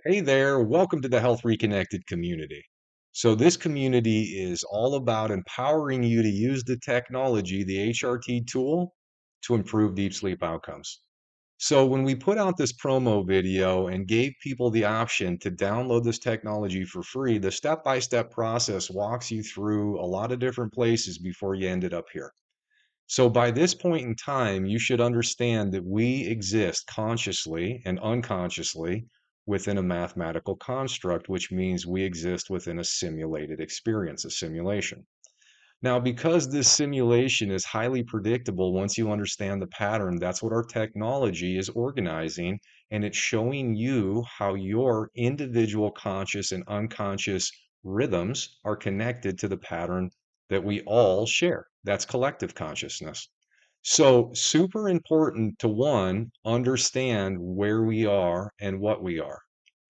Hey there, welcome to the Health Reconnected community. So, this community is all about empowering you to use the technology, the HRT tool, to improve deep sleep outcomes. So, when we put out this promo video and gave people the option to download this technology for free, the step by step process walks you through a lot of different places before you ended up here. So by this point in time, you should understand that we exist consciously and unconsciously within a mathematical construct, which means we exist within a simulated experience, a simulation. Now, because this simulation is highly predictable, once you understand the pattern, that's what our technology is organizing, and it's showing you how your individual conscious and unconscious rhythms are connected to the pattern that we all share. That's collective consciousness. So, super important to one, understand where we are and what we are.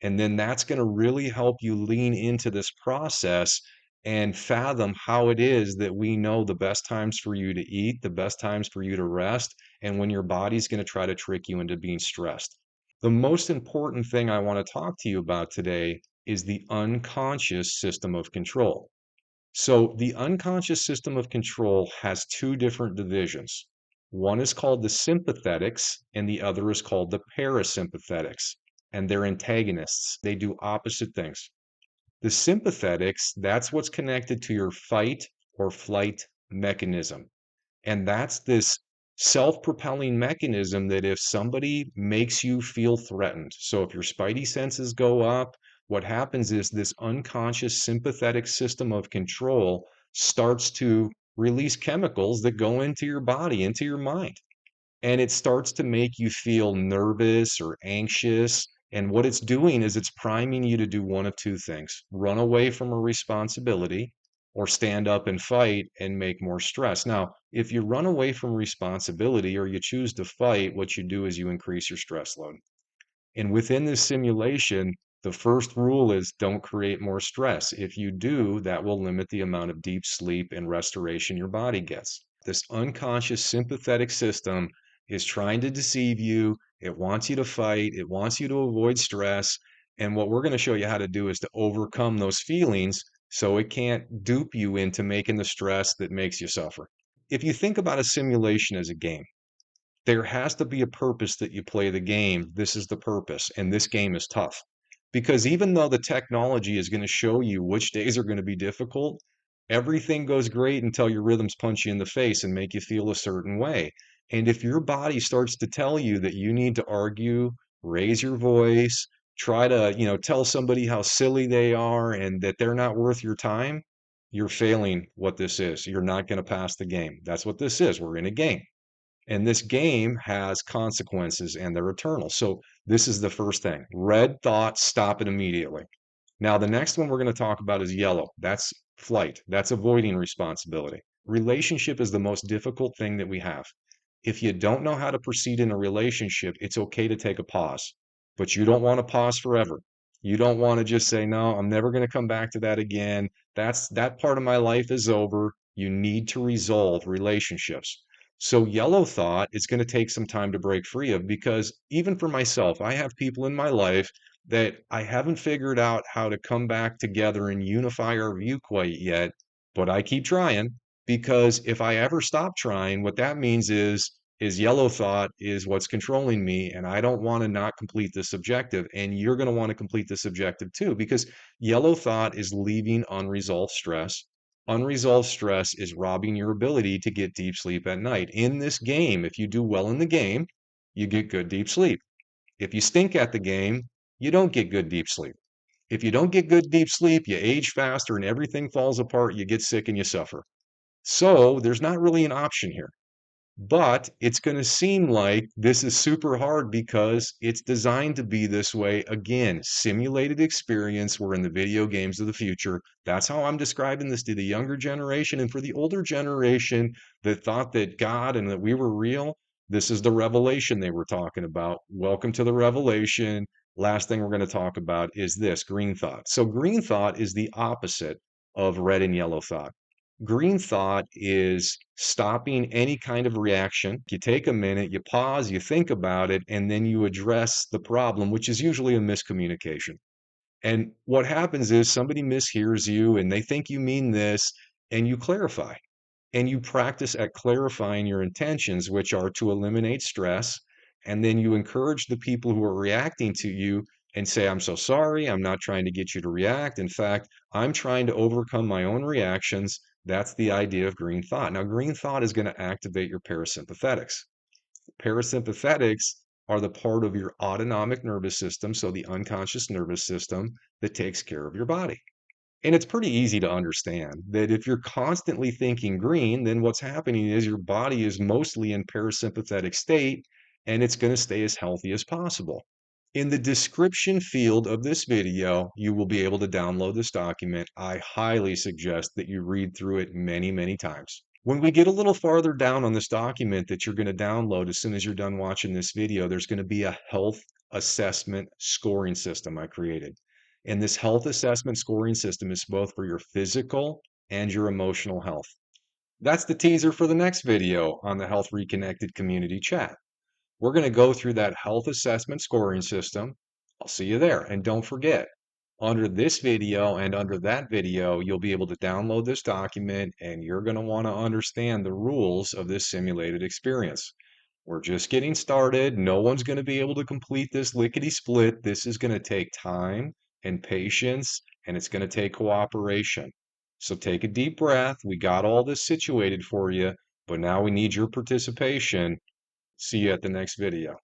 And then that's going to really help you lean into this process and fathom how it is that we know the best times for you to eat, the best times for you to rest, and when your body's going to try to trick you into being stressed. The most important thing I want to talk to you about today is the unconscious system of control. So the unconscious system of control has two different divisions. One is called the sympathetics, and the other is called the parasympathetics. And they're antagonists. They do opposite things. The sympathetics, that's what's connected to your fight or flight mechanism. And that's this self-propelling mechanism that if somebody makes you feel threatened, so if your spidey senses go up, what happens is this unconscious sympathetic system of control starts to release chemicals that go into your body, into your mind. And it starts to make you feel nervous or anxious. And what it's doing is it's priming you to do one of two things: run away from a responsibility or stand up and fight and make more stress. Now, if you run away from responsibility or you choose to fight, what you do is you increase your stress load. And within this simulation, the first rule is don't create more stress. If you do, that will limit the amount of deep sleep and restoration your body gets. This unconscious sympathetic system is trying to deceive you. It wants you to fight. It wants you to avoid stress. And what we're going to show you how to do is to overcome those feelings so it can't dupe you into making the stress that makes you suffer. If you think about a simulation as a game, there has to be a purpose that you play the game. This is the purpose, and this game is tough. Because even though the technology is going to show you which days are going to be difficult, everything goes great until your rhythms punch you in the face and make you feel a certain way. And if your body starts to tell you that you need to argue, raise your voice, try to, tell somebody how silly they are and that they're not worth your time, you're failing what this is. You're not going to pass the game. That's what this is. We're in a game. And this game has consequences and they're eternal. So this is the first thing. Red thought, stop it immediately. Now, the next one we're going to talk about is yellow. That's flight. That's avoiding responsibility. Relationship is the most difficult thing that we have. If you don't know how to proceed in a relationship, it's okay to take a pause, but you don't want to pause forever. You don't want to just say, no, I'm never going to come back to that again. That part of my life is over. You need to resolve relationships. So yellow thought is going to take some time to break free of, because even for myself, I have people in my life that I haven't figured out how to come back together and unify our view quite yet, but I keep trying, because if I ever stop trying, what that means is yellow thought is what's controlling me, and I don't want to not complete this objective, and you're going to want to complete this objective too, because yellow thought is leaving unresolved stress. Unresolved stress is robbing your ability to get deep sleep at night. In this game, if you do well in the game, you get good deep sleep. If you stink at the game, you don't get good deep sleep. If you don't get good deep sleep, you age faster and everything falls apart, you get sick and you suffer. So there's not really an option here. But it's going to seem like this is super hard because it's designed to be this way. Again, simulated experience. We're in the video games of the future. That's how I'm describing this to the younger generation. And for the older generation that thought that God and that we were real, this is the revelation they were talking about. Welcome to the revelation. Last thing we're going to talk about is this green thought. So, green thought is the opposite of red and yellow thought. Green thought is stopping any kind of reaction. You take a minute, you pause, you think about it, and then you address the problem, which is usually a miscommunication. And what happens is somebody mishears you and they think you mean this, and you clarify and you practice at clarifying your intentions, which are to eliminate stress. And then you encourage the people who are reacting to you and say, I'm so sorry. I'm not trying to get you to react. In fact, I'm trying to overcome my own reactions. That's the idea of green thought. Now, green thought is going to activate your parasympathetics. Parasympathetics are the part of your autonomic nervous system, so the unconscious nervous system that takes care of your body. And it's pretty easy to understand that if you're constantly thinking green, then what's happening is your body is mostly in parasympathetic state and it's going to stay as healthy as possible. In the description field of this video, you will be able to download this document. I highly suggest that you read through it many, many times. When we get a little farther down on this document that you're going to download as soon as you're done watching this video, there's going to be a health assessment scoring system I created. And this health assessment scoring system is both for your physical and your emotional health. That's the teaser for the next video on the Health Reconnected Community Chat. We're going to go through that health assessment scoring system. I'll see you there. And don't forget, under this video and under that video, you'll be able to download this document and you're going to want to understand the rules of this simulated experience. We're just getting started. No one's going to be able to complete this lickety split. This is going to take time and patience, and it's going to take cooperation. So take a deep breath. We got all this situated for you, but now we need your participation. See you at the next video.